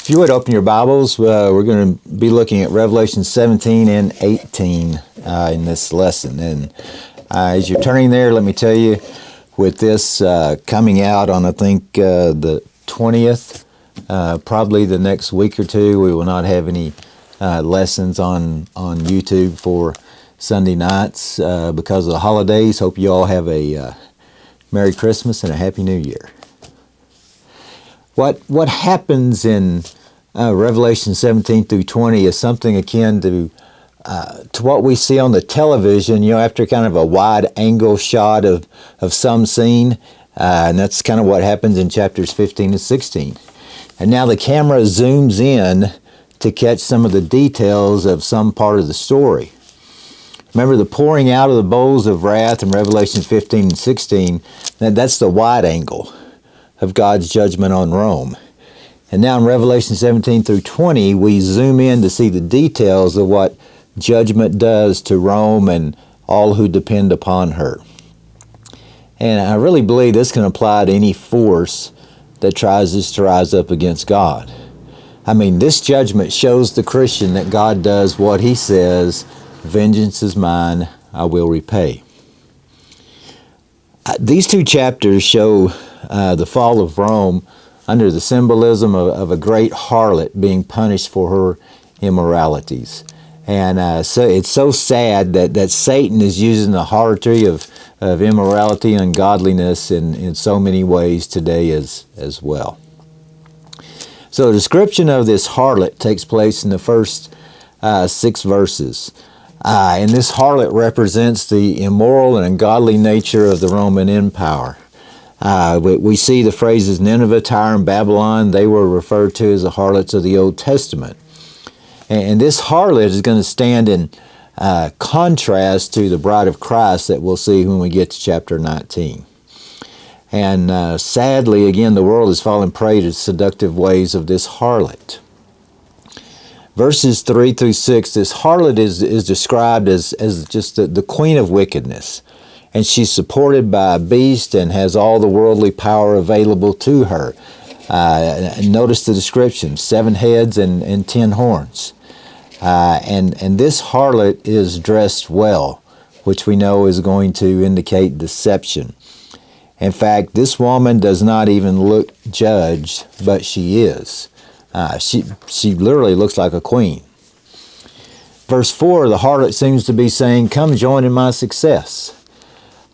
If you would open your Bibles, we're going to be looking at Revelation 17 and 18 in this lesson. And as you're turning there, let me tell you, with this coming out on, I think, the 20th, probably the next week or two, we will not have any lessons on YouTube for Sunday nights because of the holidays. Hope you all have a Merry Christmas and a Happy New Year. What happens in Revelation 17 through 20 is something akin to what we see on the television, after kind of a wide angle shot of some scene, and that's kind of what happens in chapters 15 and 16. And now the camera zooms in to catch some of the details of some part of the story. Remember the pouring out of the bowls of wrath in Revelation 15 and 16, that's the wide angle of God's judgment on Rome. And now in Revelation 17 through 20, we zoom in to see the details of what judgment does to Rome and all who depend upon her. And I really believe this can apply to any force that tries to rise up against God. I mean, this judgment shows the Christian that God does what He says, vengeance is mine, I will repay. These two chapters show the fall of Rome under the symbolism of a great harlot being punished for her immoralities. And so it's so sad that Satan is using the harlotry of immorality and ungodliness in so many ways today as well. So the description of this harlot takes place in the first 6 verses. And this harlot represents the immoral and ungodly nature of the Roman Empire. We see the phrases Nineveh, Tyre, and Babylon. They were referred to as the harlots of the Old Testament. And this harlot is going to stand in contrast to the bride of Christ that we'll see when we get to chapter 19. And sadly, again, the world has fallen prey to the seductive ways of this harlot. Verses 3 through 6, this harlot is described as just the queen of wickedness. And she's supported by a beast and has all the worldly power available to her. Notice the description, 7 heads and 10 horns. And this harlot is dressed well, which we know is going to indicate deception. In fact, this woman does not even look judged, but she is. She literally looks like a queen. Verse 4, the harlot seems to be saying, come join in my success.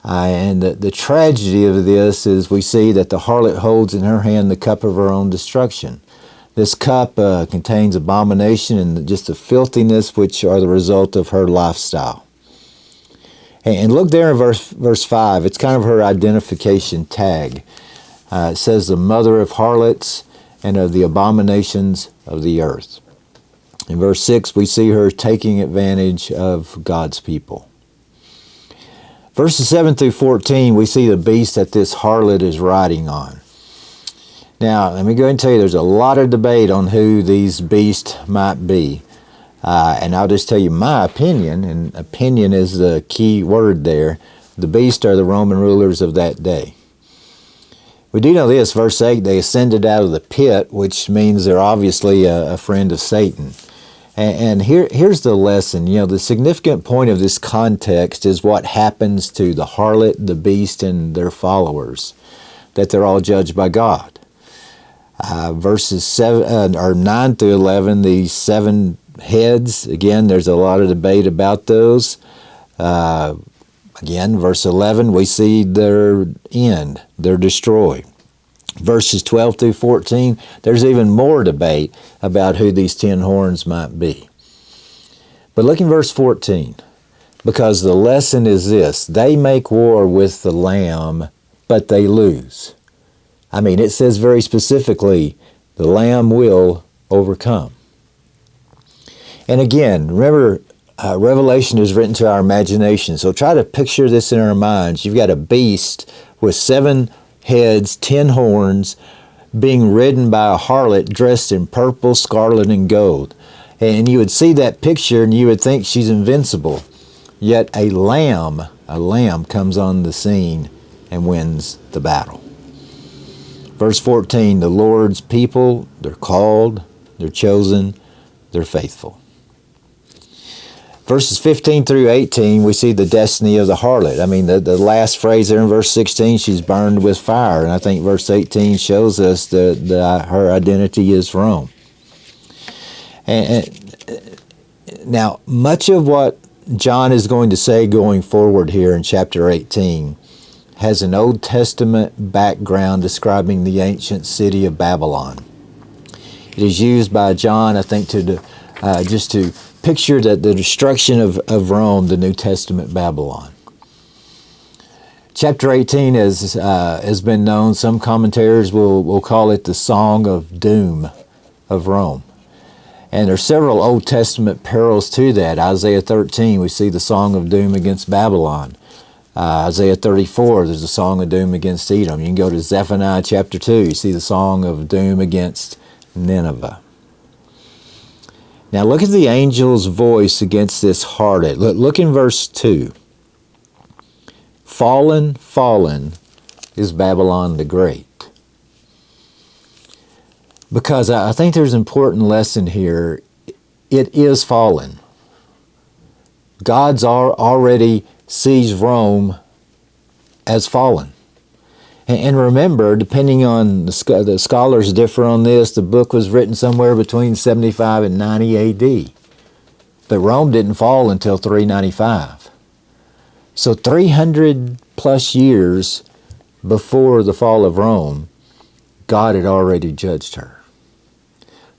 And the tragedy of this is we see that the harlot holds in her hand the cup of her own destruction. This cup contains abomination and just the filthiness which are the result of her lifestyle. And look there in verse 5. It's kind of her identification tag. It says the mother of harlots and of the abominations of the earth. In verse 6, we see her taking advantage of God's people. Verses 7 through 14, we see the beast that this harlot is riding on. Now, let me go ahead and tell you, there's a lot of debate on who these beasts might be. And I'll just tell you my opinion, and opinion is the key word there. The beasts are the Roman rulers of that day. We do know this, verse 8, they ascended out of the pit, which means they're obviously a friend of Satan. And here's the lesson. The significant point of this context is what happens to the harlot, the beast, and their followers, that they're all judged by God. Verses 9 through 11, these 7 heads, again, there's a lot of debate about those. Again, verse 11, we see their end. They're destroyed. Verses 12 through 14, there's even more debate about who these 10 horns might be. But look in verse 14, because the lesson is this: they make war with the Lamb, but they lose. I mean, it says very specifically, the Lamb will overcome. And again, remember, Revelation is written to our imagination, so try to picture this in our minds. You've got a beast with 7 heads, 10 horns, being ridden by a harlot dressed in purple, scarlet, and gold. And you would see that picture and you would think she's invincible. Yet a lamb comes on the scene and wins the battle. Verse 14, the Lord's people, they're called, they're chosen, they're faithful. Verses 15 through 18, we see the destiny of the harlot. I mean, the last phrase there in verse 16, she's burned with fire. And I think verse 18 shows us that her identity is Rome. And now, much of what John is going to say going forward here in chapter 18 has an Old Testament background describing the ancient city of Babylon. It is used by John, I think, to just to picture the destruction of Rome, the New Testament Babylon. Chapter 18 has been known, some commentators will call it the Song of Doom of Rome. And there are several Old Testament parallels to that. Isaiah 13, we see the Song of Doom against Babylon. Isaiah 34, there's a Song of Doom against Edom. You can go to Zephaniah chapter 2, you see the Song of Doom against Nineveh. Now look at the angel's voice against this harlot. Look in verse 2. Fallen, fallen is Babylon the Great. Because I think there's an important lesson here. It is fallen. God's already sees Rome as fallen. And remember, depending on the scholars differ on this, the book was written somewhere between 75 and 90 A.D. But Rome didn't fall until 395. So 300 plus years before the fall of Rome, God had already judged her.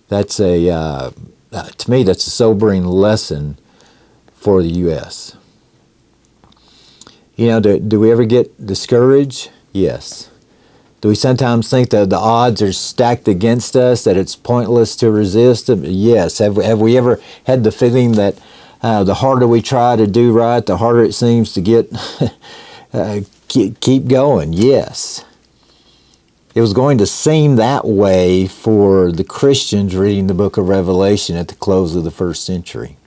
That's to me, that's a sobering lesson for the U.S. You know, do we ever get discouraged? Yes. Do we sometimes think that the odds are stacked against us, that it's pointless to resist them? Yes. Have we ever had the feeling that the harder we try to do right, the harder it seems to get keep going? Yes. It was going to seem that way for the Christians reading the book of Revelation at the close of the first century.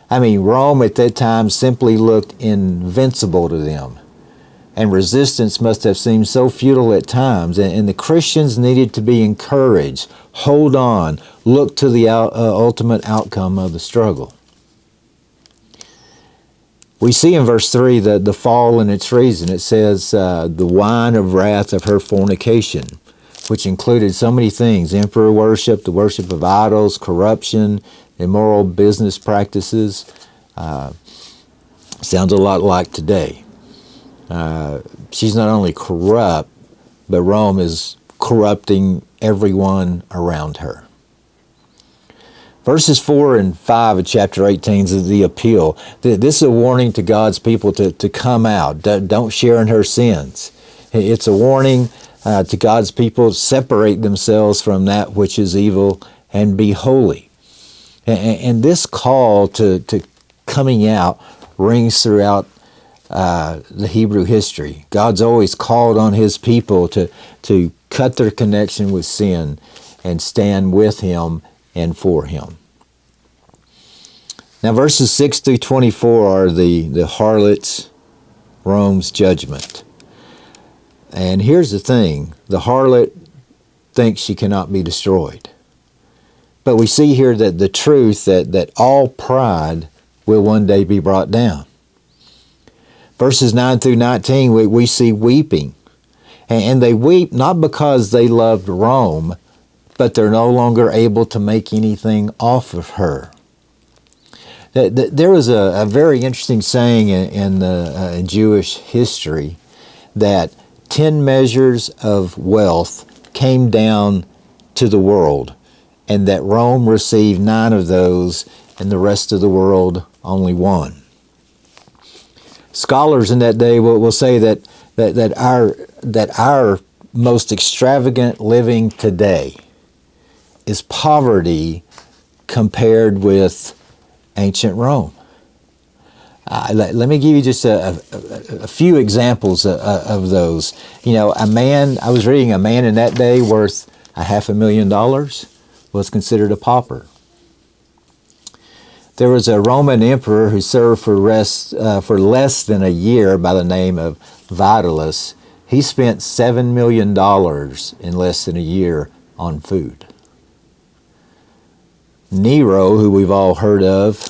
I mean, Rome at that time simply looked invincible to them. And resistance must have seemed so futile at times. And the Christians needed to be encouraged. Hold on. Look to the ultimate outcome of the struggle. We see in verse 3 the fall and its reason. It says, the wine of wrath of her fornication, which included so many things: emperor worship, the worship of idols, corruption, immoral business practices. Sounds a lot like today. She's not only corrupt, but Rome is corrupting everyone around her. Verses 4 and 5 of chapter 18 is the appeal. This is a warning to God's people to come out. Don't share in her sins. It's a warning to God's people to separate themselves from that which is evil and be holy. And this call to coming out rings throughout the Hebrew history. God's always called on His people to cut their connection with sin and stand with Him and for Him. Now verses 6 through 24 are the harlot's, Rome's judgment. And here's the thing: the harlot thinks she cannot be destroyed. But we see here that the truth that all pride will one day be brought down. Verses 9 through 19, we see weeping. And they weep not because they loved Rome, but they're no longer able to make anything off of her. There was a very interesting saying in Jewish history that 10 measures of wealth came down to the world, and that Rome received 9 of those, and the rest of the world only 1. Scholars in that day will say that our most extravagant living today is poverty compared with ancient Rome. Let me give you just a few examples of those. You know, I was reading a man in that day worth $500,000 was considered a pauper. There was a Roman emperor who served for less than a year by the name of Vitellius. He spent $7 million in less than a year on food. Nero, who we've all heard of,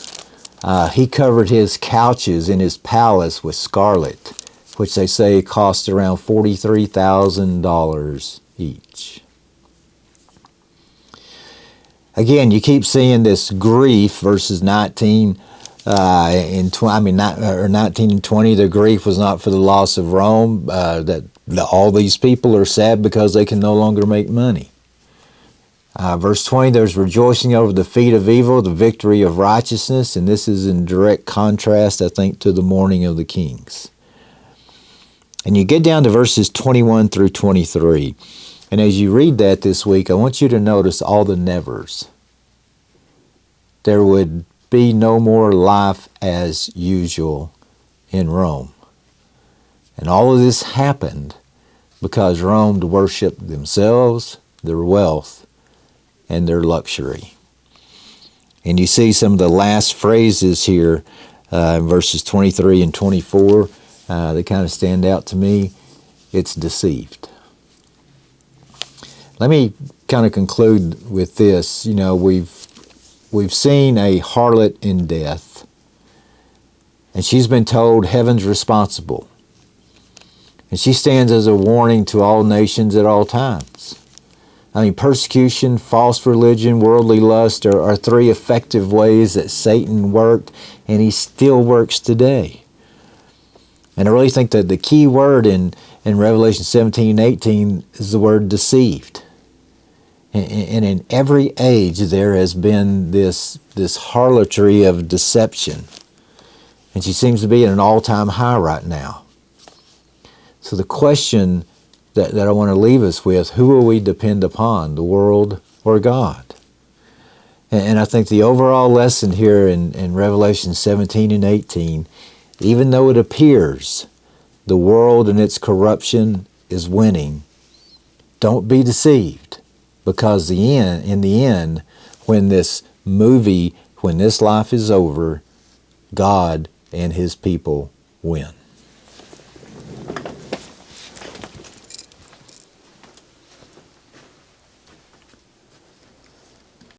he covered his couches in his palace with scarlet, which they say cost around $43,000 each. Again, you keep seeing this grief, verses 19 and 19 and 20. The grief was not for the loss of Rome, that all these people are sad because they can no longer make money. Verse 20, there's rejoicing over the defeat of evil, the victory of righteousness, and this is in direct contrast, I think, to the mourning of the kings. And you get down to verses 21 through 23. And as you read that this week, I want you to notice all the nevers. There would be no more life as usual in Rome. And all of this happened because Rome worshiped themselves, their wealth, and their luxury. And you see some of the last phrases here in verses 23 and 24. They kind of stand out to me. It's deceived. Let me kind of conclude with this. You know, we've seen a harlot in death, and she's been told heaven's responsible. And she stands as a warning to all nations at all times. I mean, persecution, false religion, worldly lust are three effective ways that Satan worked, and he still works today. And I really think that the key word in Revelation 17 and 18 is the word deceived. And in every age there has been this harlotry of deception. And she seems to be at an all-time high right now. So the question that I want to leave us with, who will we depend upon, the world or God? And I think the overall lesson here in Revelation 17 and 18, even though it appears the world and its corruption is winning, don't be deceived, because in the end, when this life is over, God and His people win.